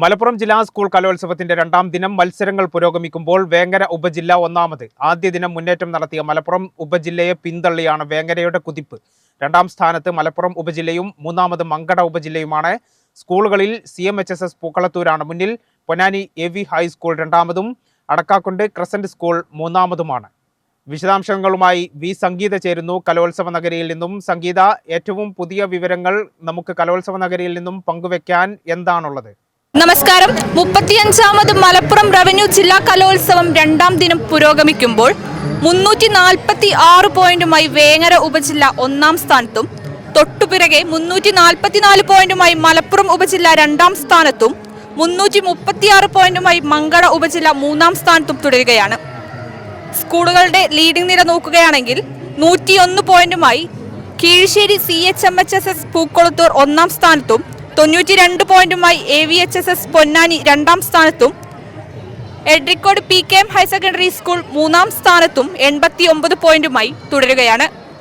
മലപ്പുറം ജില്ലാ സ്കൂൾ കലോത്സവത്തിന്റെ രണ്ടാം ദിനം മത്സരങ്ങൾ പുരോഗമിക്കുമ്പോൾ വേങ്ങര ഉപജില്ല ഒന്നാമത്. ആദ്യ ദിനം മുന്നേറ്റം നടത്തിയ മലപ്പുറം ഉപജില്ലയെ പിന്തള്ളിയാണ് വേങ്ങരയുടെ കുതിപ്പ്. രണ്ടാം സ്ഥാനത്ത് മലപ്പുറം ഉപജില്ലയും മൂന്നാമത് മങ്കട ഉപജില്ലയുമാണ്. സ്കൂളുകളിൽ CMHSS പൂക്കളത്തൂരാണ് മുന്നിൽ. പൊന്നാനി AV ഹൈസ്കൂൾ രണ്ടാമതും അടക്കാക്കുണ്ട് ക്രസന്റ് സ്കൂൾ മൂന്നാമതുമാണ്. വിശദാംശങ്ങളുമായി V സംഗീത ചേരുന്നു കലോത്സവ നഗരിയിൽ നിന്നും. സംഗീത, ഏറ്റവും പുതിയ വിവരങ്ങൾ നമുക്ക് കലോത്സവ നഗരിയിൽ നിന്നും പങ്കുവെക്കാൻ എന്താണുള്ളത്? നമസ്കാരം. 35ാമത് മലപ്പുറം റവന്യൂ ജില്ലാ കലോത്സവം രണ്ടാം ദിനം പുരോഗമിക്കുമ്പോൾ 346 പോയിന്റുമായി വേങ്ങര ഉപജില്ല ഒന്നാം സ്ഥാനത്തും തൊട്ടുപിറകെ 344 പോയിന്റുമായി മലപ്പുറം ഉപജില്ല രണ്ടാം സ്ഥാനത്തും 336 പോയിന്റുമായി മങ്കട ഉപജില്ല മൂന്നാം സ്ഥാനത്തും തുടരുകയാണ്. സ്കൂളുകളുടെ ലീഡിംഗ് നിര നോക്കുകയാണെങ്കിൽ 101 പോയിന്റുമായി കീഴ്ശ്ശേരി CHMHSS പൂക്കളത്തൂർ ഒന്നാം സ്ഥാനത്തും 92 പോയിന്റുമായി AVHSS പൊന്നാനി രണ്ടാം സ്ഥാനത്തും Edarikode PKM higher secondary school മൂന്നാം സ്ഥാനത്തും 89 പോയിന്റുമായി തുടരുകയാണ്.